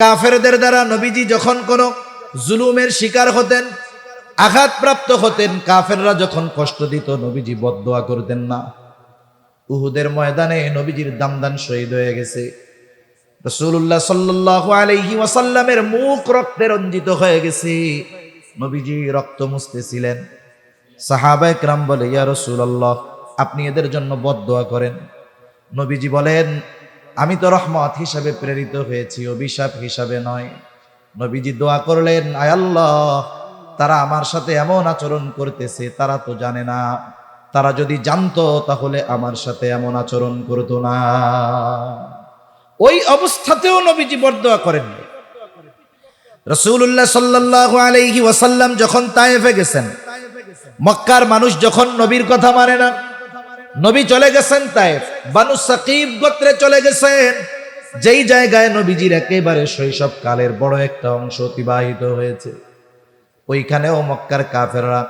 কাফেরদের দ্বারা নবীজি যখন কোনো জুলুমের শিকার হতেন, আঘাতপ্রাপ্ত হতেন, কাফেররা যখন কষ্ট দিত, নবীজি বদদোয়া করতেন না। উহুদের ময়দানে নবীজির দামদান শহীদ হয়ে গেছে। রাসূলুল্লাহ সাল্লাল্লাহু আলাইহি ওয়াসাল্লামের মুখ রক্তে রঞ্জিত হয়ে গেছে। নবীজি রক্ত মুছতেছিলেন। সাহাবায়ে কেরাম বলে, ইয়া রাসূলুল্লাহ, আপনি এদের জন্য বদদোয়া করেন। নবীজি বলেন, আমি তো রহমত হিসাবে প্রেরিত হয়েছি, অভিশাপ হিসাবে নয়। নবীজি দোয়া করলেন, আয় আল্লাহ, তারা আমার সাথে এমন আচরণ করতেছে, তারা তো জানে না। তারা যদি জানতো তাহলে আমার সাথে এমন আচরণ করতো না। ওই অবস্থাতেও নবীজি বদদোয়া করেন। রাসূলুল্লাহ সাল্লাল্লাহু আলাইহি ওয়াসাল্লাম যখন তায়েফে গেছেন, মক্কার মানুষ যখন নবীর কথা মানে না, নবী চলে গেছেন তায়েফ, বানু সাকিব গোত্রে চলে গেছেন, যেই জায়গায় নবীজির একেবারে শৈশব কালের বড় একটা অংশ অতিবাহিত হয়েছে। ওইখানেও মক্কার কাফেররা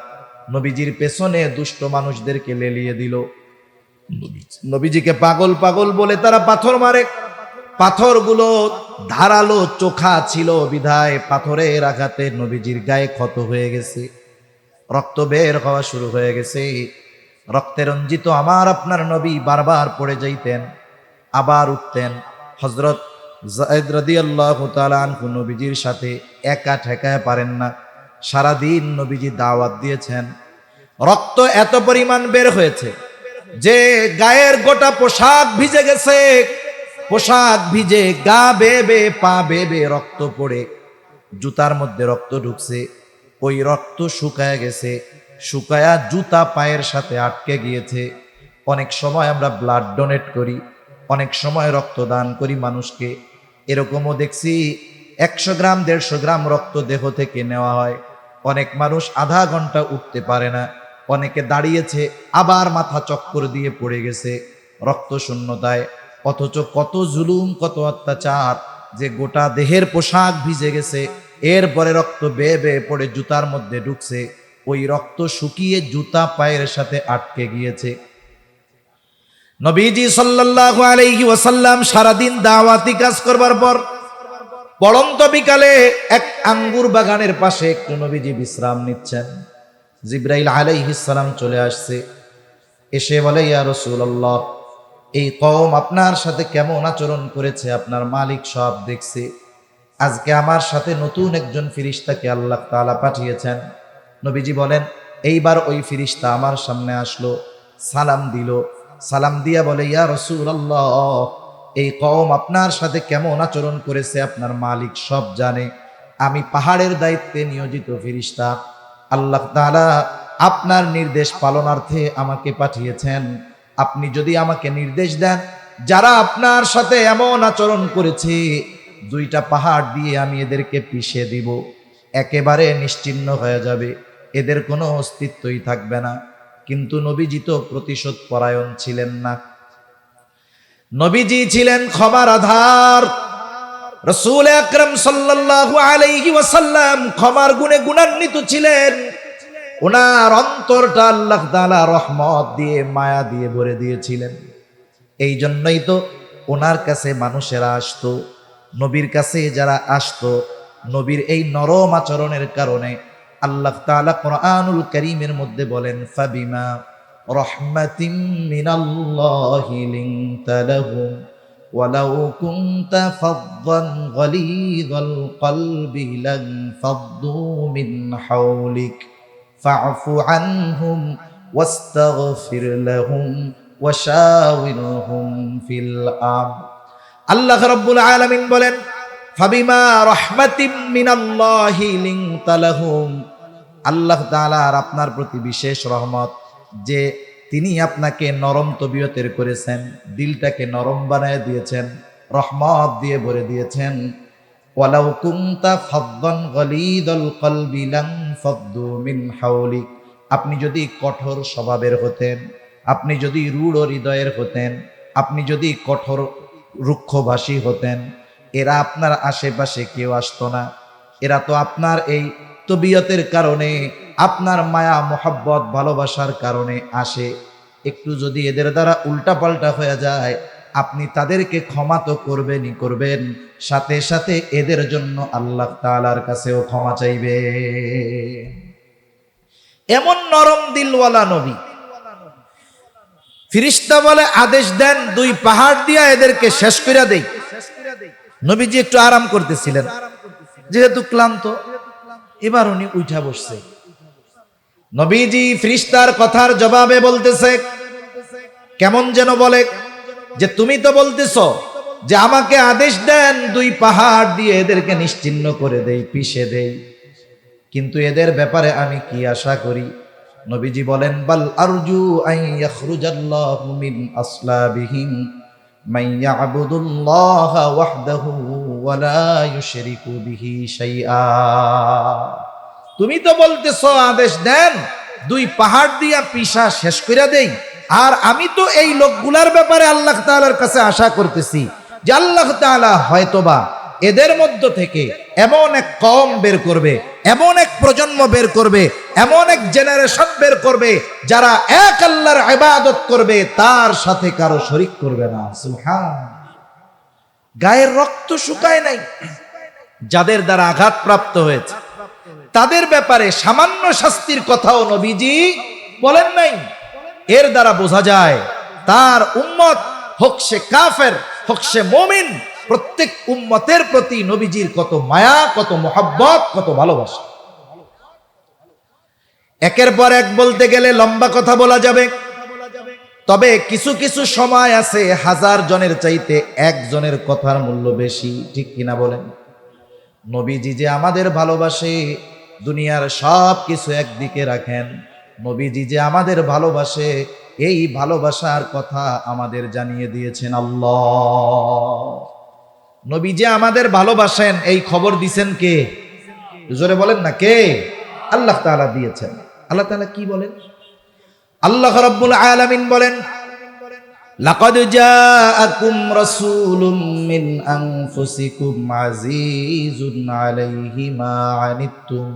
নবীজির পেছনে দুষ্ট মানুষদেরকে লেলিয়ে দিল। নবীজিকে পাগল পাগল বলে তারা পাথর মারে। পাথরগুলো ধারালো চোখা ছিল বিধায় পাথরের আঘাতে নবীজির গায়ে ক্ষত হয়ে গেছে, রক্ত বের হওয়া শুরু হয়ে গেছে। রক্তে রঞ্জিত আমার আপনার নবী বারবার পড়ে যাইতেন, আবার উঠতেন। হযরত যায়েদ রাদিয়াল্লাহু তাআলা আনহু নবীজির সাথে একা ঠেকায় পারেন না। সারাদিন নবীজি দাওয়াত দিয়েছেন। রক্ত এত পরিমাণ বের হয়েছে যে গায়ের গোটা পোশাক ভিজে গেছে। পোশাক ভিজে, গা বেবে, পা বেবে, রক্ত পড়ে জুতার মধ্যে রক্ত ঢুকছে। ওই রক্ত শুকায় গেছে, শুকায়া জুতা পায়ের সাথে আটকে গিয়েছে। অনেক সময় আমরা ব্লাড ডোনেট করি, অনেক সময় রক্তদান করি মানুষকে। এরকমও দেখছি 100 গ্রাম 150 গ্রাম রক্ত দেহ থেকে নেওয়া হয়। অনেক মানুষ আধা ঘন্টা উঠতে পারে না, অনেকে দাঁড়িয়েছে আবার মাথা চক্কর দিয়ে পড়ে গেছে রক্ত শূন্যতায়। অথচ কত জুলুম, কত অত্যাচার, যে গোটা দেহের পোশাক ভিজে গেছে, এরপরে রক্ত বেয়ে বেয়ে পড়ে জুতার মধ্যে ঢুকছে। ওই রক্ত শুকিয়ে জুতা পায়ের সাথে আটকে গিয়েছে। নবীজি সাল্লাল্লাহু আলাইহি ওয়াসাল্লাম সারাদিন দাওয়াতি কাজ করবার পর পড়ন্ত বিকালে এক আঙ্গুর বাগানের পাশে একটু নবীজি বিশ্রাম নিচ্ছেন। জিবরাইল আলাইহিস সালাম চলে আসছে, এসে বলে, ইয়া রাসূলুল্লাহ, এই কওম আপনার সাথে কেমন আচরণ করেছে আপনার মালিক সব দেখছে। আজকে আমার সাথে নতুন একজন ফেরেশতাকে আল্লাহ তাআলা পাঠিয়েছেন। নবীজি বলেন, এইবার ওই ফেরেশতা আমার সামনে আসলো, সালাম দিল। সালাম দিয়া বলে, ইয়া রাসূলুল্লাহ, এই কওম আপনার সাথে কেমন আচরণ করেছে আপনার মালিক সব জানে। আমি পাহাড়ের দায়িত্বে নিয়োজিত ফেরেশতা, আল্লাহ তাআলা আপনার নির্দেশ পালনার্থে আমাকে পাঠিয়েছেন। আপনি যদি আমাকে নির্দেশ দেন, যারা আপনার সাথে এমন আচরণ করেছে, 2টা পাহাড় দিয়ে আমি এদেরকে পিষে দিব, একেবারে নিশ্চিহ্ন হয়ে যাবে, এদের কোনো অস্তিত্বই থাকবে না। কিন্তু নবীজি তো প্রতিশোধ পরায়ণ ছিলেন না। নবীজি ছিলেন ক্ষমার আধার। রাসূল আকরাম সাল্লাল্লাহু আলাইহি ওয়াসাল্লাম ক্ষমার গুণে গুণান্বিত ছিলেন। ওনার অন্তরটা আল্লাহ তাআলা রহমত দিয়ে, মায়া দিয়ে ভরে দিয়েছিলেন। এই জন্যই তো ওনার কাছে মানুষেরা আসতো। নবীর কাছে যারা আসতো, নবীর এই নরম আচরণের কারণে আল্লাহ তাআলা কোরআনুল কারীমের মধ্যে বলেন, ফাবিমা রাহমাতিম মিনাল্লাহি লিনতা লাহুম ওয়ালাউ কুনতা ফাযযান গালিযাল কলবি লানফাদ্দু মিন হাওলিক ফা'ফু আনহুম ওয়াস্তাগফির লাহুম ওয়াশাওিরহুম ফিল আমর। আল্লাহ রাব্বুল আলামিন বলেন, ফাবিমা রাহমাতিম মিনাল্লাহি লিনতা লাহুম, আল্লাহ তাআলার আপনার প্রতি বিশেষ রহমত যে তিনি আপনাকে নরম তবিয়তের করেছেন, দিলটাকে নরম বানায় দিয়েছেন, রহমত দিয়ে ভরে দিয়েছেন। ওয়ালাউ কুনতা ফাদ্দান গালিদাল কলবি লানফাদ্দু মিন হাওলিক, আপনি যদি কঠোর স্বভাবের হতেন, আপনি যদি রূঢ় হৃদয়ের হতেন, আপনি যদি কঠোর রুক্ষভাষী হতেন, এরা আপনার আশেপাশে কেউ আসতো না। এরা তো আপনার এই তবিয়তের কারণে, আপনার মায়া মোহাব্বত ভালোবাসার কারণে আসে। একটু যদি এদের দ্বারা উল্টাপাল্টা হয়ে যায়, আপনি তাদেরকে ক্ষমা তো করবেনই করবেন, সাথে সাথে এদের জন্য আল্লাহ তাআলার কাছেও ক্ষমা চাইবে। এমন নরম দিলওয়ালা নবী। ফিরিস্তা বলে আদেশ দেন 2 পাহাড় দিয়া এদেরকে শেষ করে দেই। নবীজি একটু আরাম করতেছিলেন, যেহেতু ক্লান্ত, এবার উনি উঠা বসছে। নবীজি ফিরিস্তার কথার জবাবে বলতেছে, কেমন যেন বলে যে তুমি তো বলতেছো যে আমাকে আদেশ দেন 2 পাহাড় দিয়ে এদেরকে নিশ্চিহ্ন করে দেই, পিষে দেই, কিন্তু এদের ব্যাপারে আমি কি আশা করি? নবীজি বলেন, বাল আরজু আন ইয়াখরুজাল্লাহু মিন আসলাবিহিম মান ইয়াবুদুল্লাহা ওয়াহদাহু ওয়া লা ইউশরিকু বিহি শাইআ। তুমি তো বলতেছো আদেশ দেন 2 পাহাড় দিয়া পিষা শেষ করে দেই, আর আমি তো এই লোকগুলার ব্যাপারে আল্লাহ তাআলার কাছে আশা করতেছি যে আল্লাহ তাআলা হয়তোবা এদের মধ্য থেকে এমন এক কওম বের করবে, এমন এক প্রজন্ম বের করবে, এমন এক জেনারেশন বের করবে যারা এক আল্লাহর ইবাদত করবে, তার সাথে কারো শরীক করবে না। সুবহান। গায়ের রক্ত শুকায় নাই, যাদের দ্বারা আঘাতপ্রাপ্ত হয়েছে তাদের ব্যাপারে সামান্য শাস্তির কথাও নবীজি বলেন নাই। এর দ্বারা বোঝা যায় তার উম্মত, হোক সে কাফের হোক সে মুমিন, প্রত্যেক উম্মতের প্রতি নবীজির কত মায়া, কত মোহাব্বত, কত ভালোবাসা। একের পর এক বলতে গেলে লম্বা কথা বলা যাবে, তবে কিছু কিছু সময় আছে 1000 জনের চাইতে 1 জনের কথার মূল্য বেশি, ঠিক কিনা বলেন? নবীজি যে আমাদের ভালোবাসে, দুনিয়ার সব কিছু একদিকে রাখেন, নবীজি যে আমাদের ভালোবাসে, এই ভালোবাসার কথা আমাদের জানিয়ে দিয়েছেন আল্লাহ। নবী যে আমাদের ভালোবাসেন এই খবর দিছেন কে? জোরে বলেন না, কে? আল্লাহ তাআলা দিয়েছেন। আল্লাহ তাআলা কি বলেন? আল্লাহ রাব্বুল আলামিন বলেন, লাকাদ জাআকুম রাসূলুম মিন আনফুসিকুম আজিজুন আলাইহি মা আনিতুম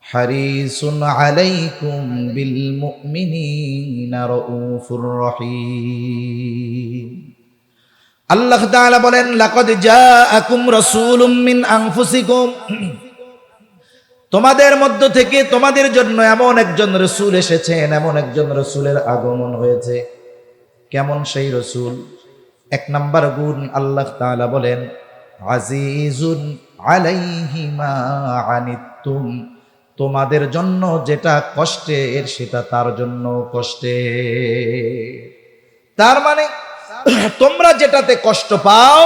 হারিসুন আলাইকুম বিল মুমিনিনা রাউফুর রহিম। আল্লাহ তাআলা বলেন, লাকাদ জাআকুম রাসূলুম মিন আনফুসিকুম, তোমাদের মধ্য থেকে তোমাদের জন্য এমন একজন রাসূল এসেছেন, এমন একজন রাসূলের আগমন হয়েছে। কেমন সেই রাসূল? 1 নাম্বার গুণ আল্লাহ তাআলা বলেন, আজিজুন আলাইহি মা আনিতুম, তোমাদের জন্য যেটা কষ্টের সেটা তার জন্য কষ্টের। তার মানে তোমরা যেটাতে কষ্ট পাও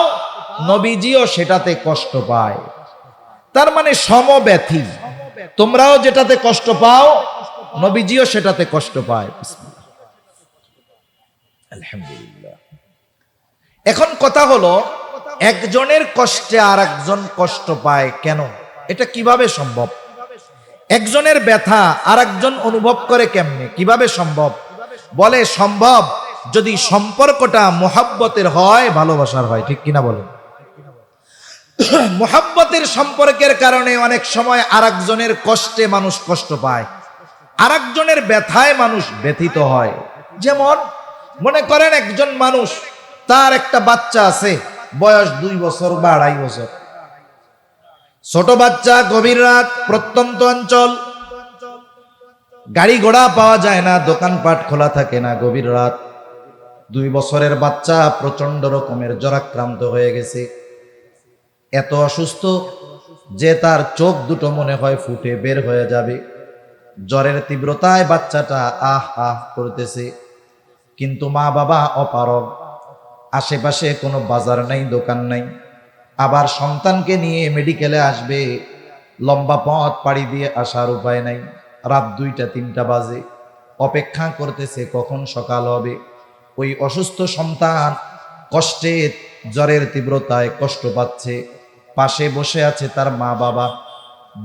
নবীজিও সেটাতে কষ্ট পায়। তার মানে সমব্যথী, তোমরাও যেটাতে কষ্ট পাও নবীজিও সেটাতে কষ্ট পায়। আলহামদুলিল্লাহ। এখন কথা হলো, একজনের কষ্টে আর একজন কষ্ট পায় কেন? এটা কিভাবে সম্ভব? একজনের ব্যথা আর একজন অনুভব করে কেমনে? কিভাবে সম্ভব? বলে সম্ভব যদি সম্পর্কটা মোহাব্বতের হয়, ভালোবাসার হয়, ঠিক কিনা বলেন? মোহাব্বতের সম্পর্কের কারণে অনেক সময় আরেকজনের কষ্টে মানুষ কষ্ট পায়, আরেকজনের ব্যথায় মানুষ ব্যথিত হয়। যেমন মনে করেন একজন মানুষ, তার একটা বাচ্চা আছে, বয়স 2 বছর বা 2.5 বছর, ছোট বাচ্চা, গভীর রাত, প্রত্যন্ত অঞ্চল, গাড়ি ঘোড়া পাওয়া যায় না, দোকানপাট খোলা থাকে না, গভীর রাত। 2 বছরের বাচ্চা প্রচন্ড রকমের জ্বরাক্রান্ত হয়ে গেছে, এত অসুস্থ যে তার চোখ দুটো মনে হয় ফুটে বের হয়ে যাবে। জ্বরের তীব্রতায় বাচ্চাটা আহ আহ করতেছে, কিন্তু মা বাবা অপারগ, আশেপাশে কোনো বাজার নাই, দোকান নাই, আবার সন্তানকে নিয়ে মেডিকেলে আসবে, লম্বা পথ পাড়ি দিয়ে আসার উপায় নাই। রাত 2টা-3টা বাজে, অপেক্ষা করতেছে কখন সকাল হবে। ওই অসুস্থ সন্তান কষ্টে, জ্বরের তীব্রতায় কষ্ট পাচ্ছে, পাশে বসে আছে তার মা বাবা।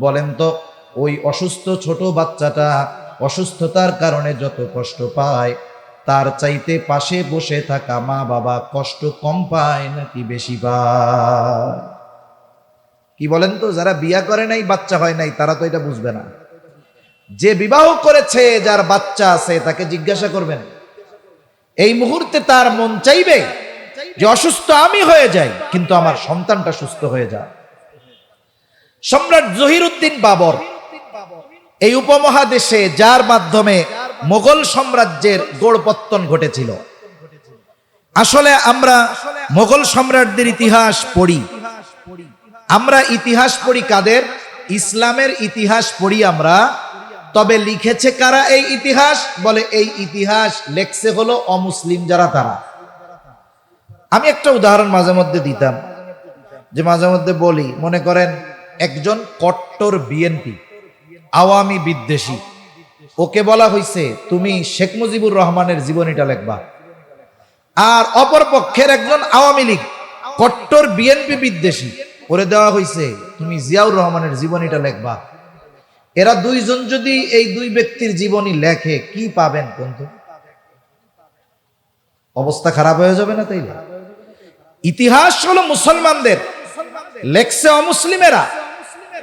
বলেন তো, ওই অসুস্থ ছোট বাচ্চাটা অসুস্থতার কারণে যত কষ্ট পায়, তার চাইতে পাশে বসে থাকা মা বাবা কষ্ট কম পায় নাকি বেশি পায়? কি বলেন তো? যারা বিয়া করে নাই, বাচ্চা হয় নাই, তারা তো এটা বুঝবে না। যে বিবাহ করেছে, যার বাচ্চা আছে, তাকে জিজ্ঞাসা করবেন, এই মুহূর্তে তার মন চাইবে যে অসুস্থ আমি হয়ে যাই কিন্তু আমার সন্তানটা সুস্থ হয়ে যায়। সম্রাট জহিরুদ্দিন বাবর এই উপমহাদেশে, যার মাধ্যমে মোগল সাম্রাজ্যের গোড়পত্তন ঘটেছিল। আসলে আমরা মোগল সম্রাটদের ইতিহাস পড়ি, আমরা ইতিহাস পড়ি কাদের? ইসলামের ইতিহাস পড়ি আমরা। তবে লিখেছে কারা এই ইতিহাস? বলে এই ইতিহাস লেখছে হলো অমুসলিম যারা, তারা। আমি একটা উদাহরণ মাঝে মধ্যে দিতাম, যে মাঝে মধ্যে বলি, মনে করেন একজন কট্টর বিএনপি আওয়ামী বিদ্বেষী, ওকে বলা হয়েছে তুমি শেখ মুজিবুর রহমানের জীবনীটা লেখবা। আর অপর পক্ষের একজন আওয়ামী লীগ কট্টর বিএনপি বিদ্বেষী, ওরে দেওয়া হয়েছে তুমি জিয়াউর রহমানের জীবনীটা লেখবা। এরা দুইজন যদি এই দুই ব্যক্তির জীবনী লেখে, কি পাবেন বন্ধু? অবস্থা খারাপ হয়ে যাবে না? তাইলে ইতিহাস হলো মুসলমানদের, লেখছে অমুসলিমেরা।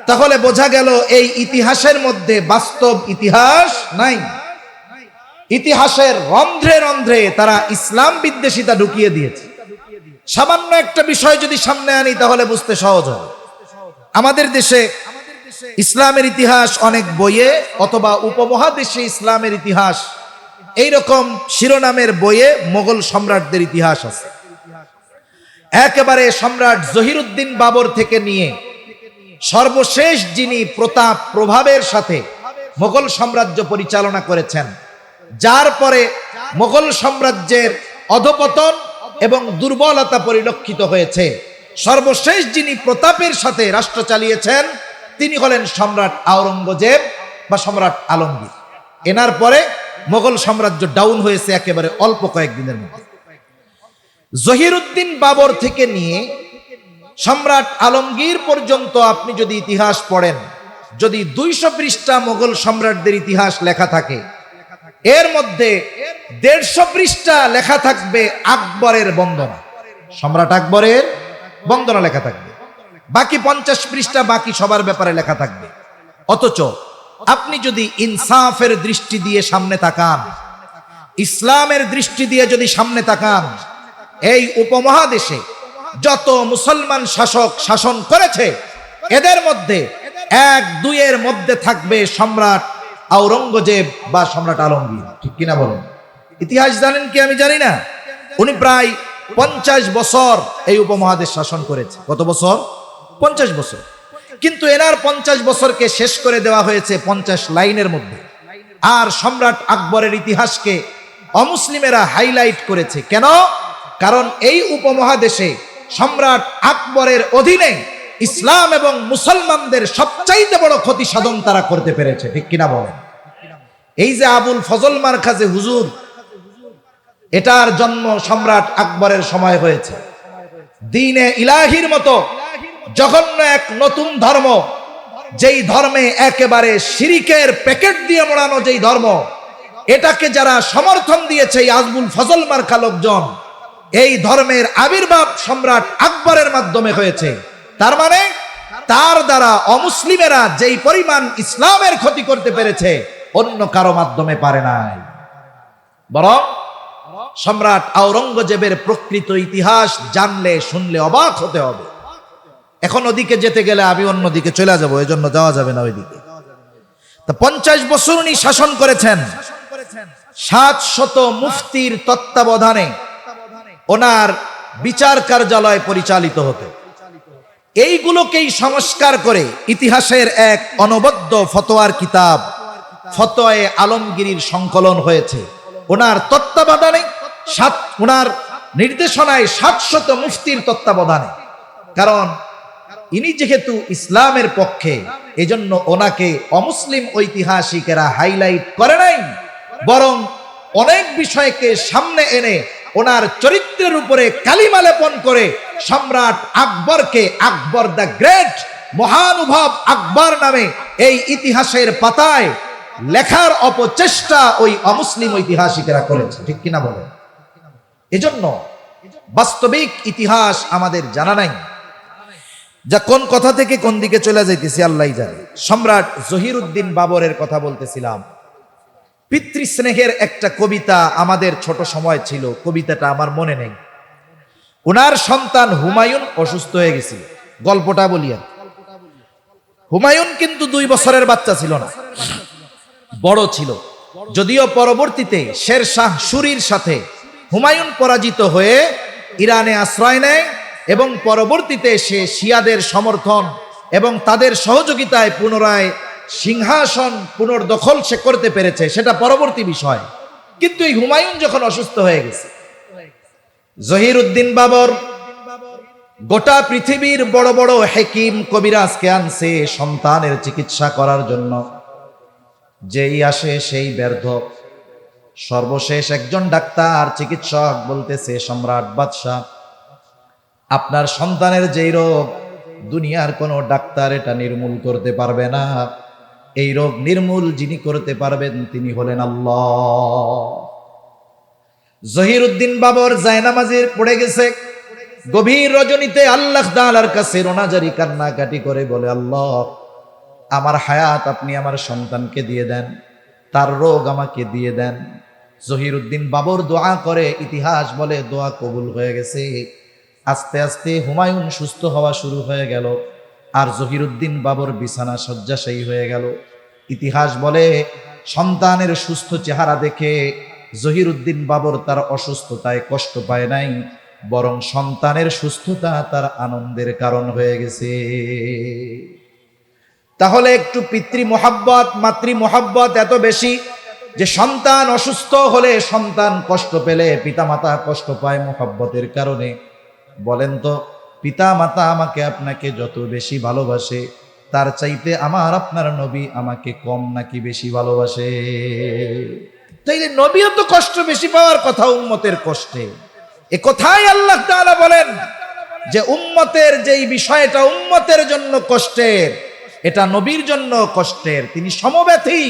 তাহলে বোঝা গেল এই ইতিহাসের মধ্যে বাস্তব ইতিহাস নাই। ইতিহাসের রন্ধ্রে রন্ধ্রে তারা ইসলাম বিদ্বেষিতা ঢুকিয়ে দিয়েছে। সামান্য একটা বিষয় যদি সামনে আনি তাহলে বুঝতে সহজ হবে। আমাদের দেশে ইসলামের ইতিহাস অনেক বইয়ে, অথবা উপমহাদেশে ইসলামের ইতিহাস, এইরকম শিরোনামের বইয়ে মোগল সম্রাটদের ইতিহাস আছে। একেবারে সম্রাট জহিরুদ্দিন বাবর থেকে নিয়ে সর্বশেষ যিনি প্রতাপ প্রভাবের সাথে মোগল সাম্রাজ্য পরিচালনা করেছেন, যার পরে মোগল সাম্রাজ্যের অধপতন এবং দুর্বলতা পরিলক্ষিত হয়েছে, সর্বশেষ যিনি প্রতাপের সাথে রাষ্ট্র চালিয়েছেন তিনি হলেন সম্রাট আওরঙ্গজেব বা সম্রাট আলমগীর। এনার পরে মোগল সাম্রাজ্য ডাউন হয়েছে একেবারে অল্প কয়েকদিনের মধ্যে। জহিরুদ্দিন বাবর থেকে নিয়ে সম্রাট আলমগীর পর্যন্ত আপনি যদি ইতিহাস পড়েন, যদি 200 পৃষ্ঠা মোগল সম্রাটদের ইতিহাস লেখা থাকে, এর মধ্যে 150 পৃষ্ঠা লেখা থাকবে আকবরের বন্দনা, সম্রাট আকবরের বন্দনা লেখা থাকবে। বাকি 50 পৃষ্ঠা বাকি সবার ব্যাপারে লেখা থাকবে। অথচ আপনি যদি ইনসাফের দৃষ্টি দিয়ে সামনে তাকান, ইসলামের দৃষ্টি দিয়ে যদি সামনে তাকান, এই উপমহাদেশে যত মুসলমান শাসক শাসন করেছে এদের মধ্যে 1-2 মধ্যে থাকবে সম্রাট আওরঙ্গজেব বা সম্রাট আলমগীর। ঠিক কিনা বলেন? ইতিহাস জানেন কি? আমি জানি না। উনি প্রায় 50 বছর এই উপমহাদেশ শাসন করেছে। কত বছর? 50 বছর। কিন্তু এনার 50 বছরকে শেষ করে দেওয়া হয়েছে 50 লাইনের মধ্যে। আর সম্রাট আকবরের ইতিহাসকে অমুসলিমেরা হাইলাইট করেছে। কেন? কারণ এই উপমহাদেশে সম্রাট আকবরের অধীনে ইসলাম এবং মুসলমানদের সবচাইতে বড় ক্ষতি সাধন তারা করতে পেরেছে। ঠিক কিনা বলেন? এই যে আবুল ফজল মারকাজে হুজুর, এটার জন্ম সম্রাট আকবরের সময় হয়েছে। দ্বীনে ইলাহির মতো জঘন্য এক নতুন ধর্ম, যেই ধর্মে একেবারে শিরিকের প্যাকেট দিয়ে মোড়ানো যেই ধর্ম, এটাকে যারা সমর্থন দিয়েছে এই আবুল ফজল মার্কা লোকজন, এই ধর্মের আবির্ভাব সম্রাট আকবরের মাধ্যমে হয়েছে। তার মানে তার দ্বারা অমুসলিমেরা যেই পরিমাণ ইসলামের ক্ষতি করতে পেরেছে অন্য কারো মাধ্যমে পারে নাই। বরং সম্রাট আওরঙ্গজেবের প্রকৃত ইতিহাস জানলে শুনলে অবাক হতে হবে। এখন ওদিকে যেতে গেলে আমি অন্যদিকে চলে যাব, এই জন্য যাওয়া যাবে না ওইদিকে। তা 50 বছর উনি শাসন করেছেন। 700 মুফতির তত্ত্বাবধানে ওনার বিচার কার্যালয় পরিচালিত হতো। এইগুলোকেই সংস্কার করে ইতিহাসের এক অনবদ্য ফতোয়ার কিতাব ফতোয়ায়ে আলমগীরির সংকলন হয়েছে। ওনার তত্ত্বাবধানে, ওনার নির্দেশনায় 700 মুফতির তত্ত্বাবধানে। কারণ ইনি যেহেতু ইসলামের পক্ষে, এজন্য ওনাকে অমুসলিম ঐতিহাসিকেরা হাইলাইট করে নাই, বরং অনেক বিষয়কে সামনে এনে ওনার চরিত্রের উপরে কালিমা লেপন করে সম্রাট আকবরকে আকবর দ্য গ্রেট, মহানুভব আকবর নামে এই ইতিহাসের পাতায় লেখার অপচেষ্টা ওই অমুসলিম ঐতিহাসিকেরা করেছে। ঠিক কিনা বলেন? এজন্য বাস্তবিক ইতিহাস আমাদের জানা নাই। যা কোন কথা থেকে কোন দিকে চলে যাইতেছি আল্লাহই জানে। সম্রাট জহিরুদ্দিন বাবরের কথা বলতেছিলাম। পিতৃস্নেহের একটা কবিতা আমাদের ছোট সময় ছিল, কবিতাটা আমার মনে নেই। উনার সন্তান হুমায়ুন অসুস্থ হয়ে গেছিল। গল্পটা বলি আর। হুমায়ুন কিন্তু 2 বছরের বাচ্চা ছিল না, বড় ছিল। যদিও পরবর্তীতে শের শাহ সুরির সাথে হুমায়ুন পরাজিত হয়ে ইরানে আশ্রয় নেয় এবং পরবর্তীতে সে শিয়াদের সমর্থন এবং তাদের সহযোগিতায় পুনরায় সিংহাসন পুনর্দখল সে করতে পেরেছে, সেটা পরবর্তী বিষয়। কিন্তু এই হুমায়ুন যখন অসুস্থ হয়ে গেছে, জহিরউদ্দিন বাবর গোটা পৃথিবীর বড় বড় হাকিম কবিরাজকে আনছে সন্তানের চিকিৎসা করার জন্য। যেই আসে সেই ব্যর্থ। সর্বশেষ একজন ডাক্তার চিকিৎসক বলতেছে, সম্রাট বাদশাহ, আপনার সন্তানের যেই রোগ, দুনিয়ার কোনো ডাক্তার এটা নির্মূল করতে পারবে না। এই রোগ নির্মূল যিনি করতে পারবেন তিনি হলেন আল্লাহ। জহিরউদ্দিন বাবর জায়নামাজে পড়ে গেছে। গভীর রজনীতে আল্লাহ তাআলার কাছে রোনাজারি কান্নাকাটি করে বলে, আল্লাহ, আমার হায়াত আপনি আমার সন্তানকে দিয়ে দেন, তার রোগ আমাকে দিয়ে দেন। জহিরউদ্দিন বাবর দোয়া করে, ইতিহাস বলে দোয়া কবুল হয়ে গেছে। আস্তে আস্তে হুমায়ুন সুস্থ হওয়া শুরু হয়ে গেল, আর জহিরউদ্দিন বাবর বিছানা শয্যাশায়ী হয়ে গেল। ইতিহাস বলে সন্তানের সুস্থ চেহারা দেখে জহিরউদ্দিন বাবর তার অসুস্থতায় কষ্ট পায় নাই, বরং সন্তানের সুস্থতা তার আনন্দের কারণ হয়ে গেছে। তাহলে একটু পিতৃ মোহাব্বত, মাতৃ মোহাব্বত এত বেশি যে সন্তান অসুস্থ হলে, সন্তান কষ্ট পেলে পিতামাতা কষ্ট পায় মোহাব্বতের কারণে। বলেন তো, পিতামাতা আমাকে আপনাকে যত বেশি ভালোবাসে, তার চাইতে আমার আপনার নবী আমাকে কম নাকি বেশি ভালোবাসে? তাইলে নবীও তো কষ্ট বেশি পাওয়ার কথা উম্মতের কষ্টে। এ কথাই আল্লাহ তাআলা বলেন যে উম্মতের যেই বিষয়টা উম্মতের জন্য কষ্টের, এটা নবীর জন্য কষ্টের। তিনি সমব্যথী।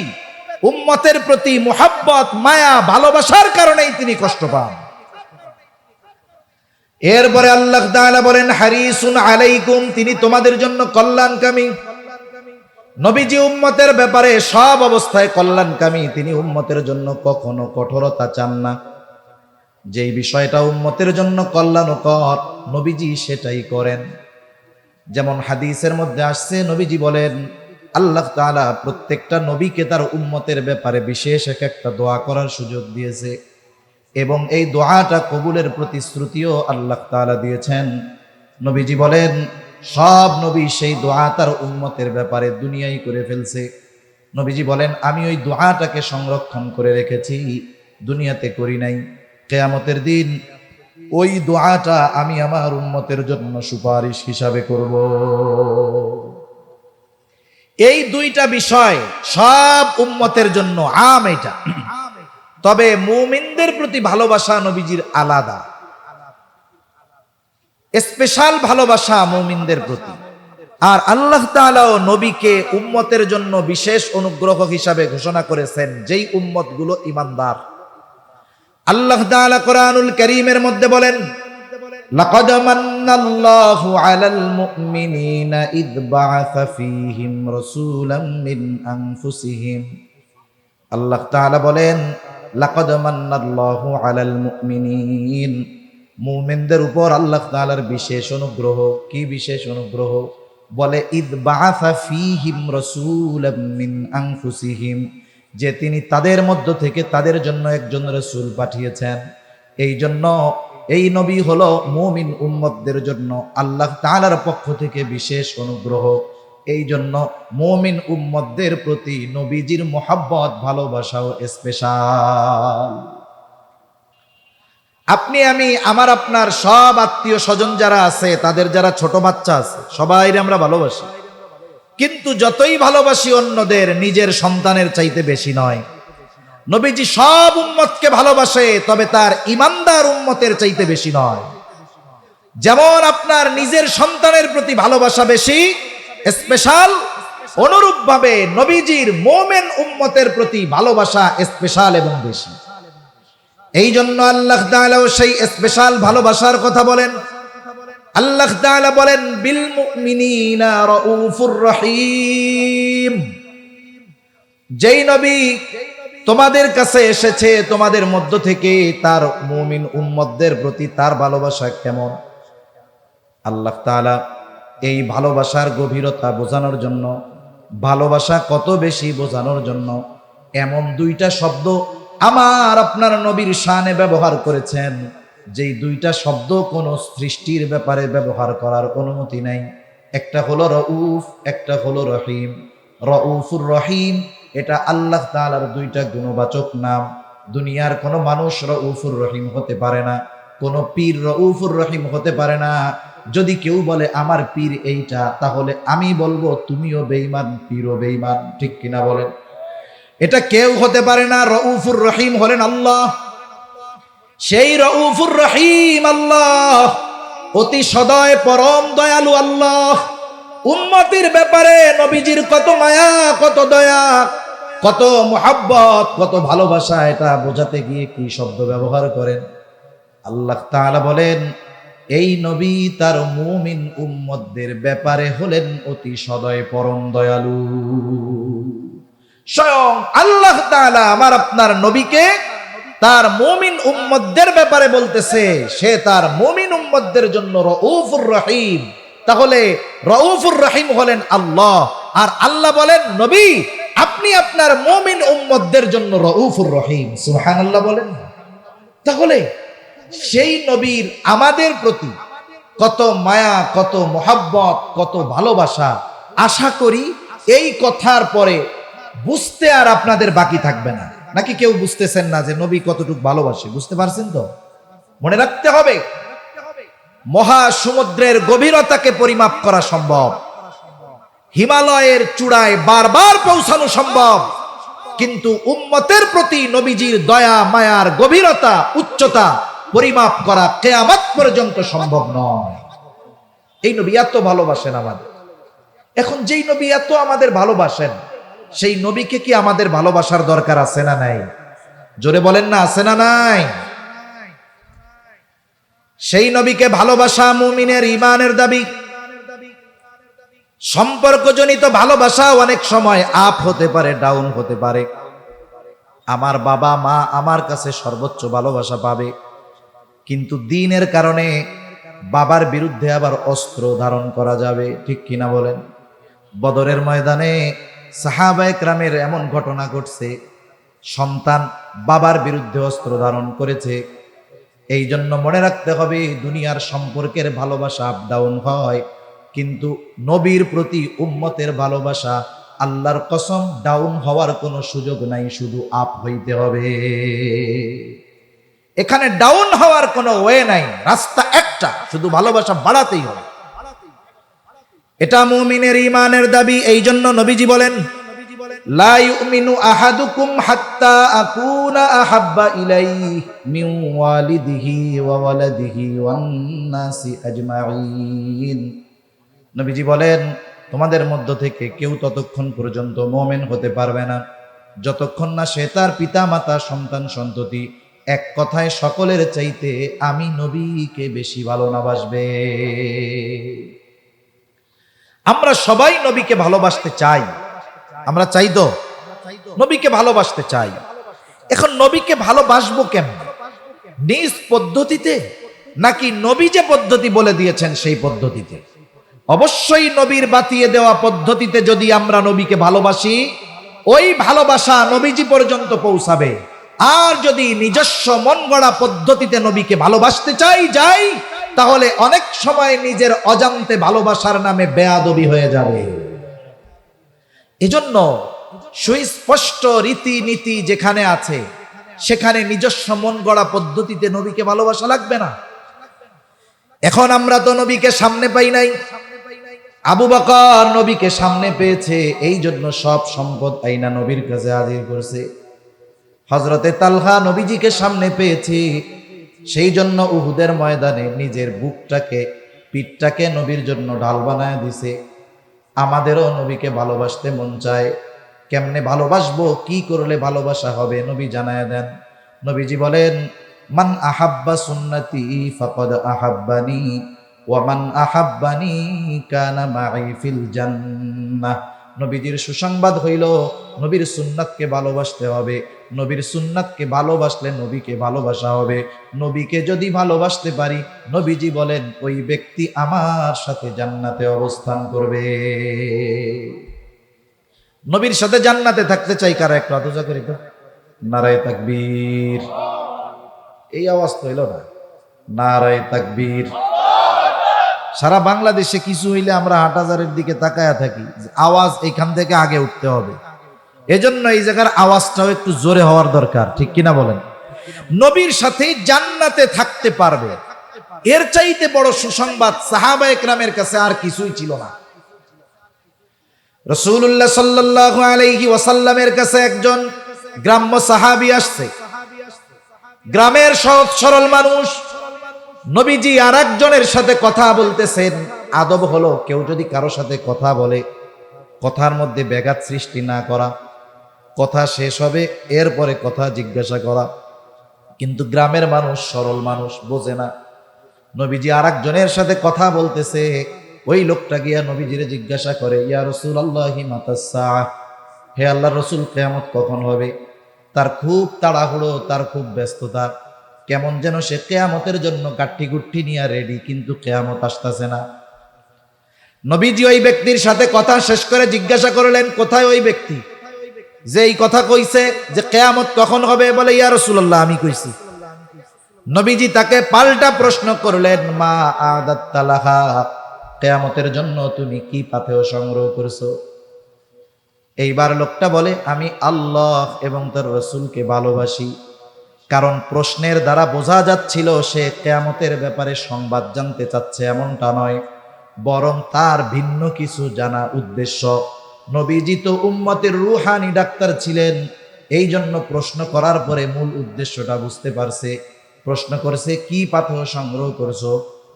উম্মতের প্রতি মুহাব্বত, মায়া, ভালোবাসার কারণেই তিনি কষ্ট পান। এরপরে আল্লাহ তাআলা বলেন, হারিসুন আলাইকুম, তিনি তোমাদের জন্য কল্যাণকামী। নবীজি উম্মতের ব্যাপারে সব অবস্থায় কল্যাণকামী। তিনি উম্মতের জন্য কখনো কঠোরতা চান না। যেই বিষয়টা উম্মতের জন্য কল্যাণকর, নবীজি সেটাই করেন। যেমন হাদিসের মধ্যে আসছে, নবীজি বলেন, আল্লাহ তাআলা প্রত্যেকটা নবীকে তার উম্মতের ব্যাপারে বিশেষ একটা দোয়া করার সুযোগ দিয়েছে, এবং এই দোয়াটা কবুলের প্রতিশ্রুতিও আল্লাহ তাআলা দিয়েছেন। নবীজি বলেন, সব নবী সেই দোয়া তার উম্মতের ব্যাপারে দুনিয়ায় করে ফেলছে। নবীজি বলেন, আমি ওই দোয়াটাকে সংরক্ষণ করে রেখেছি, দুনিয়াতে করি নাই। কিয়ামতের দিন ওই দোয়াটা আমি আমার উম্মতের জন্য সুপারিশ হিসাবে করব। এই দুইটা বিষয় সব উম্মতের জন্য আম। এটা তবে মুমিনদের প্রতি ভালোবাসা নবীজির আলাদা, স্পেশাল ভালোবাসা মুমিনদের প্রতি। আর আল্লাহ তাআলাও নবীকে উম্মতের জন্য বিশেষ অনুগ্রহ হিসাবে ঘোষণা করেছেন, যেই উম্মতগুলো ঈমানদার। আল্লাহ তাআলা কোরআনুল কারীমের মধ্যে বলেন, লাকাদ মান্নাল্লাহু আলাল মুমিনিনা ইয বাআসা ফীহিম রাসূলাম মিন আনফুসিহিম। আল্লাহ তাআলা বলেন, লাকাদ মান্নাল্লাহু আলাল মুমিনিন, মুমিনদের উপর আল্লাহ তাআলার বিশেষ অনুগ্রহ। কি বিশেষ অনুগ্রহ? বলে, ইয বাআসা ফীহিম রাসূলাম মিন আনফুসিহিম, যে তিনি তাদের মধ্য থেকে তাদের জন্য একজন রাসূল পাঠিয়েছেন। এই জন্য এই নবী হলো মুমিন উম্মতদের জন্য আল্লাহ তাআলার পক্ষ থেকে বিশেষ অনুগ্রহ। এই জন্য মুমিন উম্মতদের প্রতি নবীজির মোহাব্বত, ভালোবাসাও স্পেশাল। আপনি আমি, আমার আপনার সব আত্মীয় স্বজন যারা আছে, তাদের যারা ছোট বাচ্চা আছে, সবাই আমরা ভালোবাসি। কিন্তু যতই ভালোবাসি অন্যদের, নিজের সন্তানের চাইতে বেশি নয়। নবীজি সব উম্মতকে ভালোবাসে, তবে তার ঈমানদার উম্মতের চাইতে বেশি নয়। যেমন আপনার নিজের সন্তানের প্রতি ভালোবাসা বেশি, স্পেশাল, অনুরূপভাবে নবীজির মুমিন উম্মতের প্রতি ভালোবাসা স্পেশাল এবং বেশি। এই জন্য আল্লাহ তাআলাও সেই স্পেশাল ভালোবাসার কথা বলেন। আল্লাহ তাআলা বলেন, বিল মুমিনিনা রাউফুর রহিম। যেই নবী তোমাদের কাছে এসেছে, তোমাদের মধ্য থেকে তার মুমিন উম্মতদের প্রতি তার ভালোবাসা কেমন? আল্লাহ তাআলা এই ভালোবাসার গভীরতা বোঝানোর জন্য, ভালোবাসা কত বেশি বোঝানোর জন্য এমন দুইটা শব্দ আমার আপনার নবীর শানে ব্যবহার করেছেন, যেই দুইটা শব্দ কোনো সৃষ্টির ব্যাপারে ব্যবহার করার অনুমতি নাই। একটা হলো রউফ, একটা হলো রহিম। রউফুর রহিম এটা আল্লাহ তাআলার দুইটা গুণবাচক নাম। দুনিয়ার কোনো মানুষ রউফুর রহিম হতে পারে না, কোনো পীর রউফুর রহিম হতে পারে না। যদি কেউ বলে আমার পীর এইটা, তাহলে আমি বলবো তুমিও বেঈমান, পীরও বেঈমান। ঠিক কিনা বলেন? এটা কেউ হতে পারে না। রউফুর রহিম হলেন আল্লাহ। সেই রউফুর রহিম আল্লাহ, অতি সদয় পরম দয়ালু আল্লাহ। উম্মতির ব্যাপারে নবীজির কত মায়া, কত দয়া, কত মুহাব্বত, কত ভালোবাসা, এটা বোঝাতে গিয়ে কি শব্দ ব্যবহার করেন। আল্লাহ তাআলা বলেন এই নবী তার মুমিন উম্মতদের ব্যাপারে হলেন অতি সদয় পরম দয়ালু। স্বয়ং আল্লাহ তাআলা আমার আপনার নবীকে তার মুমিন উম্মতদের ব্যাপারে বলতেছে সে তার মুমিন উম্মতদের জন্য রউফুর রহিম। তাহলে রউফুর রহিম হলেন আল্লাহ, আর আল্লাহ বলেন নবী আপনি আপনার মুমিন উম্মতদের জন্য রউফুর রহিম। সুবহানাল্লাহ বলেন। তাহলে সেই নবীর আমাদের প্রতি কত মায়া, কত মোহাব্বত, কত ভালোবাসা। আশা করি এই কথার পরে বুঝতে আর আপনাদের বাকি থাকবে না। নাকি কেউ বুঝতেছেন না যে নবী কতটুকু ভালোবাসে? বুঝতে পারছেন তো? মনে রাখতে হবে, মহাসমুদ্রের গভীরতাকে পরিমাপ করা সম্ভব, হিমালয়ের চূড়ায় বারবার পৌঁছানো সম্ভব, কিন্তু উম্মতের প্রতি নবীজির দয়া মায়ার গভীরতা উচ্চতা পরিমাপ করা কিয়ামত পর্যন্ত সম্ভব নয়। এই নবী এত ভালোবাসেন আমাদের। এখন যেই নবী এত আমাদের ভালোবাসেন, সেই নবীকে কি আমাদের ভালোবাসার দরকার আছে না নাই? জোরে বলেন না, আছে না নাই? সেই নবীকে ভালোবাসা মুমিনের ঈমানের দাবি। সম্পর্কজনিত ভালোবাসা অনেক সময় আপ হতে পারে, ডাউন হতে পারে। আমার বাবা মা আমার কাছে সর্বোচ্চ ভালোবাসা পাবে, কিন্তু দ্বীনের কারণে বাবার বিরুদ্ধে আবার অস্ত্র ধারণ করা যাবে। ঠিক কিনা বলেন? বদরের ময়দানে সাহাবায়ে কেরামের এমন ঘটনা ঘটছে, সন্তান বাবার বিরুদ্ধে অস্ত্র ধারণ করেছে। এই জন্য মনে রাখতে হবে দুনিয়ার সম্পর্কের ভালোবাসা আপ ডাউন হয়, কিন্তু নবীর প্রতি উম্মতের ভালোবাসা আল্লাহর কসম ডাউন হওয়ার কোনো সুযোগ নাই, শুধু আপ হইতে হবে। এখানে ডাউন হওয়ার কোনো ওয়ে নাই, রাস্তা একটা, শুধু ভালোবাসা বাড়াতেই হবে। এটা মুমিনের ঈমানের দাবি। এই জন্য নবীজি বলেন লা ইউমিনু আহাদুকুম হাত্তা আকুনা আহাব্বা ইলাইহি মিন ওয়ালিদিহি ওয়া ওয়ালাদিহি ওয়ান নাসি আজমাইন। নবীজি বলেন তোমাদের মধ্য থেকে কেউ ততক্ষণ পর্যন্ত মুমিন হতে পারবে না যতক্ষণ না সে তার পিতা মাতা সন্তান সন্ততি এক কথায় সকলের চাইতে আমি নবীকে বেশি ভালোবাসবে। আমরা সবাই নবীকে ভালোবাসতে চাই, আমরা চাই তো নবীকে ভালোবাসতে চাই। এখন নবীকে ভালোবাসবো কেমন? নিজ পদ্ধতিতে নাকি নবী যে পদ্ধতি বলে দিয়েছেন সেই পদ্ধতিতে? অবশ্যই নবীর বাতিয়ে দেওয়া পদ্ধতিতে যদি আমরা নবীকে ভালোবাসি, ওই ভালোবাসা নবীজি পর্যন্ত পৌঁছাবে। আর যদি নিজস্ব মন গড়া পদ্ধতিতে নবীকে ভালোবাসতে যাই, তাহলে অনেক সময় নিজের অজান্তে ভালোবাসার নামে বেয়াদবি হয়ে যাবে। এজন্য সুস্পষ্ট রীতিনীতি যেখানে আছে সেখানে নিজস্ব মন গড়া পদ্ধতিতে নবীকে ভালোবাসা লাগবে না। এখন আমরা তো নবীকে সামনে পাই নাই। আবু বকর নবীকে সামনে পেয়েছে, এই জন্য সব সম্পদ আইনা নবীর কাছে হাজির করছে। হযরতে তালহা নবীজিকে সামনে পেয়েছে, সেই জন্য উহুদের ময়দানে নিজের বুকটাকে পিঠটাকে নবীর জন্য ঢাল বানায় দিছে। আমাদেরও নবীকে ভালোবাসতে মন চায়। কেমনে ভালোবাসবো, কি করলে ভালোবাসা হবে নবী জানায় দেন। নবীজি বলেন মান আহাব্বা সুন্নতি ফাকাদ আহাব্বানি ওয়া মান আহাব্বানি কানা মাই ফিল জান্নাহ। নবীজির সুসংবাদ হইল নবীর সুন্নাতকে ভালোবাসতে হবে, নবীর সুন্নাতকে ভালোবাসলে নবীকে ভালোবাসা হবে। নবীকে যদি ভালোবাসতে পারি, নবীজি বলেন ওই ব্যক্তি আমার সাথে জান্নাতে অবস্থান করবে। নবীর সাথে জান্নাতে থাকতে চাই কারা? একটু আদজা করি তো। নারায়ে তাকবীর। এই আওয়াজ তো এলো না। নারায়ে তাকবীর। সারা বাংলাদেশে কিছু হইলে আমরা হাটহাজারের দিকে তাকায়া থাকি, আওয়াজ এখান থেকে আগে উঠতে হবে। এজন্য এই জায়গার আওয়াজটাও একটু জোরে হওয়ার দরকার, ঠিক কিনা বলেন? নবীর সাথে জান্নাতে থাকতে পারবে, এর চাইতে বড় সুসংবাদ সাহাবা একরামের কাছে আর কিছুই ছিল না। রাসূলুল্লাহ সাল্লাল্লাহু আলাইহি ওয়াসাল্লামের কাছে একজন গ্রাম্য সাহাবী আসছে, গ্রামের সহজ সরল মানুষ। নবীজি আর একজনের সাথে কথা বলতেছেন। আদব হলো কেউ যদি কারো সাথে কথা বলে, কথার মধ্যে ব্যাঘাত সৃষ্টি না করা, কথা শেষ হবে এরপরে কথা জিজ্ঞাসা করা। কিন্তু গ্রামের মানুষ, সরল মানুষ, বোঝে না। নবীজি আর একজনের সাথে কথা বলতেছে, ওই লোকটা গিয়া নবীজিরে জিজ্ঞাসা করে, ইয়া রাসূলুল্লাহি মাতাস সাআহ, হে আল্লাহর রাসূল কিয়ামত কখন হবে? তার খুব তাড়াহুড়ো, তার খুব ব্যস্ততা, কেমন যেন সে কিয়ামতের জন্য গাঠি গুঠি নিয়ে রেডি, কিন্তু কিয়ামত আসতেছে না। নবীজি ওই ব্যক্তির সাথে কথা শেষ করে জিজ্ঞাসা করলেন, কোথায় ওই ব্যক্তি যে এই কথা কইছে যে কিয়ামত কখন হবে? বলে, ইয়া রাসূলুল্লাহ আমি কইছি। নবীজি তাকে পাল্টা প্রশ্ন করলেন, মা আদাত্তা লাহা, কিয়ামতের জন্য তুমি কি পাথেয় সংগ্রহ করছো? এইবার লোকটা বলে, আমি আল্লাহ এবং তার রাসূলকে ভালোবাসি। কারণ প্রশ্নের দ্বারা বোঝা যাচ্ছিল সে কিয়ামতের ব্যাপারে সংবাদ জানতে চাচ্ছে, এমনটা নয়, বরং তার ভিন্ন কিছু জানা উদ্দেশ্য। নবীজি তো উম্মতের রুহানি ডাক্তার ছিলেন, এই জন্য প্রশ্ন করার পরে মূল উদ্দেশ্যটা বুঝতে পারছে। প্রশ্ন করেছে, কি পাথর সংগ্রহ করছো?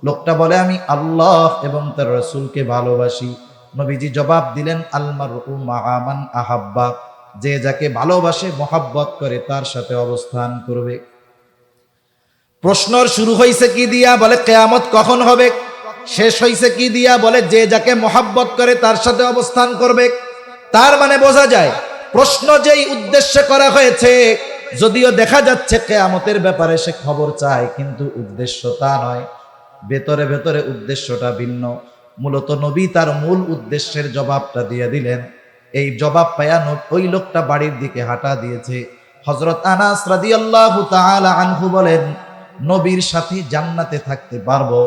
লোকটা বলে, আমি আল্লাহ এবং তার রাসূলকে ভালোবাসি। নবীজি জবাব দিলেন, আল মারউ মাআ মান আহাব্বা, যে যাকে ভালোবাসে, মহাব্বত করে, তার সাথে অবস্থান করবে। প্রশ্নর শুরু হয়েছে কি দিয়া? বলে কিয়ামত কখন হবে। শেষ হয়েছে কি দিয়া? বলে যে যাকে মহাব্বত করে তার সাথে অবস্থান করবে। তার মানে বোঝা যায় প্রশ্ন যেই উদ্দেশ্যে করা হয়েছে, যদিও দেখা যাচ্ছে কিয়ামতের ব্যাপারে সে খবর চায়, কিন্তু উদ্দেশ্য তা নয়, ভেতরে ভেতরে উদ্দেশ্যটা ভিন্ন। মূলত নবী তার মূল উদ্দেশ্যের জবাবটা দিয়ে দিলেন। এই জবাব পায়া ওই লোকটা বাড়ির দিকে হাঁটা দিয়েছে। হযরত আনাস রাদিয়াল্লাহু তাআলা আনহু বলেন, নবীর সাথে জান্নাতে থাকতে পারবো,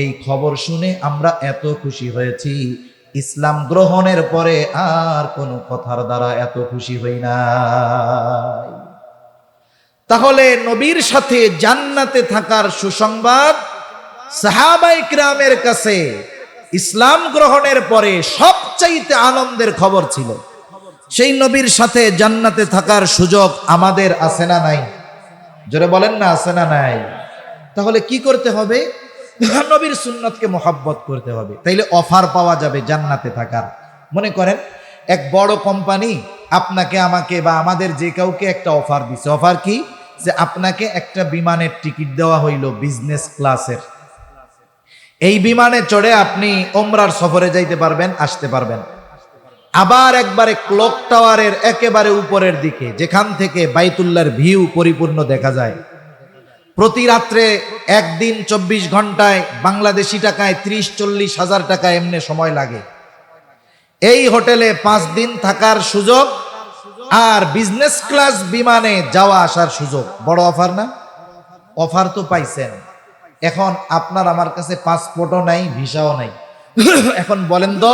এই খবর শুনে আমরা এত খুশি হয়েছি, ইসলাম গ্রহণের পরে আর কোনো কথার দ্বারা এত খুশি হই নাই। তাহলে নবীর সাথে জান্নাতে থাকার সুসংবাদ সাহাবায়ে কিরামের কাছে ইসলাম গ্রহণের পরে সবচাইতে আনন্দের খবর ছিল। সেই নবীর সাথে জান্নাতে থাকার সুযোগ আমাদের আছে না নাই? জোরে বলেন না, আছে না নাই? তাহলে কি করতে হবে? নবীর সুন্নাতকে মহব্বত করতে হবে, তাইলে অফার পাওয়া যাবে জান্নাতে থাকার। মনে করেন এক বড় কোম্পানি আপনাকে, আমাকে বা আমাদের যে কাউকে একটা অফার দিছে। অফার কি? যে আপনাকে একটা বিমানের টিকিট দেওয়া হইল বিজনেস ক্লাসের। এই বিমানে চড়ে আপনি ওমরার সফরে যাইতে পারবেন, আসতে পারবেন। আবার একবারে ক্লক টাওয়ারের একেবারে উপরের দিকে, যেখান থেকে বাইতুল্লাহর ভিউ পরিপূর্ণ দেখা যায়। প্রতি রাত্রে একদিন 24 ঘন্টায় বাংলাদেশি টাকায় 30-40 হাজার টাকা এমনি সময় লাগে। এই হোটেলে 5 দিন থাকার সুযোগ আর বিজনেস ক্লাস বিমানে যাওয়া আসার সুযোগ। বড় অফার না? অফার তো পাইছেন। এখন আপনার আমার কাছে পাসপোর্টও নাই, ভিসাও নাই। এখন বলেন তো,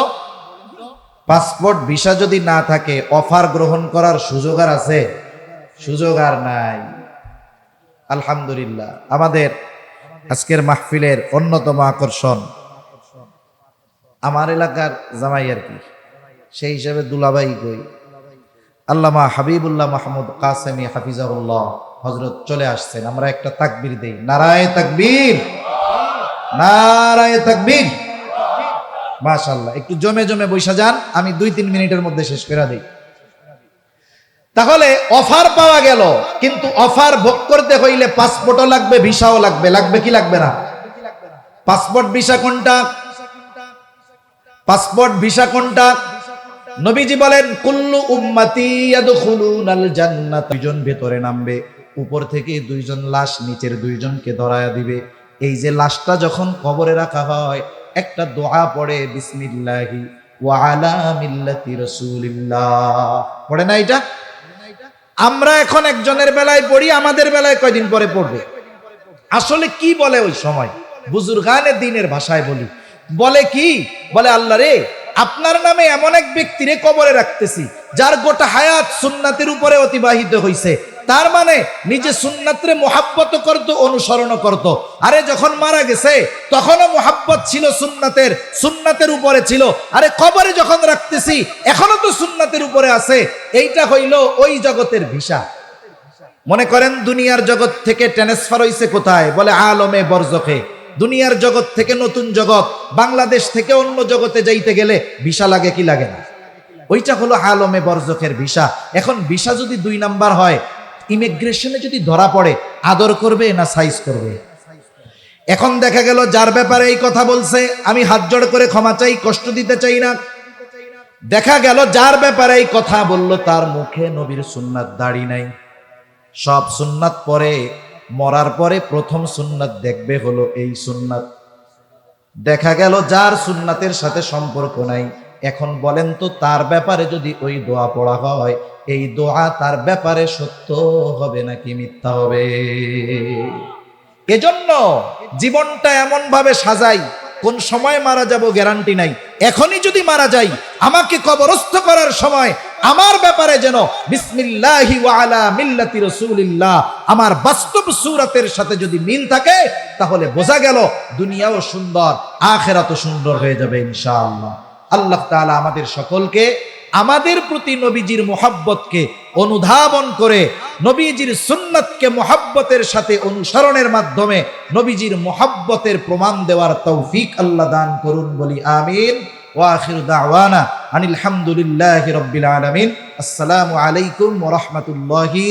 পাসপোর্ট ভিসা যদি না থাকে অফার গ্রহণ করার সুযোগ আর আছে? সুযোগ আর নাই। আলহামদুলিল্লাহ, আমাদের আজকের মাহফিলের অন্যতম আকর্ষণ আমার এলাকার জামাই আর কি, সেই হিসেবে দুলাভাই কই, আল্লামা হাবিবুল্লাহ মাহমুদ কাসেমি হাফিজাহুল্লাহ হযরত চলে আসছেন। আমরা একটা তাকবীর দেই, নারায়ে তাকবীর, নারায়ে তাকবীর। মাশাআল্লাহ, একটু জমে জমে বৈশা যান, আমি 2-3 মিনিটের মধ্যে শেষ করে দেই। তাহলে অফার পাওয়া গেল, কিন্তু অফার ভোগ করতে হইলে পাসপোর্টও লাগবে, ভিসাও লাগবে। লাগবে কি লাগবে না? পাসপোর্ট ভিসা কোনটা? পাসপোর্ট ভিসা কোনটা? নবীজি বলেন কুল্লু উম্মতি ইয়াদখুলুনাল জান্নাত, দুইজন ভেতরে নামবে, উপর থেকে দুইজন লাশ নিচের দুইজনকে ধরায়া দিবে। এই যে লাশটা যখন কবরে রাখা হয়, একটা দোয়া পড়ে, বিসমিল্লাহি ওয়া আলা মিল্লাতি রাসূলিল্লাহ, পড়ে না এটা? আমরা এখন একজনের বেলায় পড়ি, আমাদের বেলায় কয়দিন পরে পড়বে। আসলে কি বলে ওই সময়, বুজুর্গানে দ্বীনের ভাষায় বলি, বলে কি বলে, আল্লাহ রে, আপনার নামে এমন এক ব্যক্তিরে কবরে রাখতেছি যার গোটা হায়াত সুন্নাতের উপরে অতিবাহিত হইছে, তার মানে নিজে সুন্নাতরে মোহাব্বত করত, অনুসরণ করত। আরে যখন মারা গেছে তখনও মোহাব্বত ছিল সুন্নাতের, সুন্নাতের উপরে ছিল। আরে কবরে যখন রাখতেছি এখনো তো সুন্নাতের উপরে আছে। এইটা হইল ওই জগতের ভিসা। মনে করেন দুনিয়ার জগৎ থেকে ট্রান্সফার হইছে কোথায়, বলে আলমে বরজখে। দুনিয়ার জগৎ থেকে নতুন জগৎ, বাংলাদেশ থেকে অন্য জগতে যাইতে গেলে ভিসা লাগে কি লাগে না? ওইটা হলো আলমে বরজখের ভিসা। এখন ভিসা যদি 2 নাম্বার হয়, ইমিগ্রেশনে যদি ধরা পড়ে, আদর করবে না সাইজ করবে? এখন দেখা গেল যার ব্যাপারে এই কথা বলছে, আমি হাত জোড় করে ক্ষমা চাই, কষ্ট দিতে চাই না। দেখা গেল যার ব্যাপারে এই কথা বললো তার মুখে নবীর সুন্নাত দাড়ি নাই। সব সুন্নাত পরে, মরার পরে প্রথম সুন্নাত দেখবে হলো এই সুন্নাত। দেখা গেল যার সুন্নাতের সাথে সম্পর্ক নাই। এখন বলেন তো, তার ব্যাপারে যদি ওই দোয়া পড়া হয়, এই দোয়া তার ব্যাপারে সত্য হবে নাকি মিথ্যা হবে? এজন্য জীবনটা এমন ভাবে সাজাই, কোন সময় মারা যাব গ্যারান্টি নাই। এখনই যদি মারা যাই, আমাকে কবরস্থ করার সময় আমার ব্যাপারে যেন বিসমিল্লাহি ওয়া আলা মিল্লাতি রাসূলিল্লাহ, আমার বাস্তব সূরাতের সাথে যদি মিল থাকে, তাহলে বোঝা গেল দুনিয়াও সুন্দর, আখিরাতও সুন্দর হয়ে যাবে ইনশাআল্লাহ। আল্লাহ তাআলা আমাদের সকলকে আমাদের প্রতি নবীজির মুহাব্বতকে অনুধাবন করে, নবীজির সুন্নাতকে মুহাব্বতের সাথে অনুসরণের মাধ্যমে নবীজির মুহাব্বতের প্রমাণ দেওয়ার তৌফিক আল্লাহ দান করুন, বলি আমিন। ওয়া আখিরু দাওয়ানা আনিল হামদুলিল্লাহি রাব্বিল আলামিন। আসসালামু আলাইকুম ওয়া রাহমাতুল্লাহি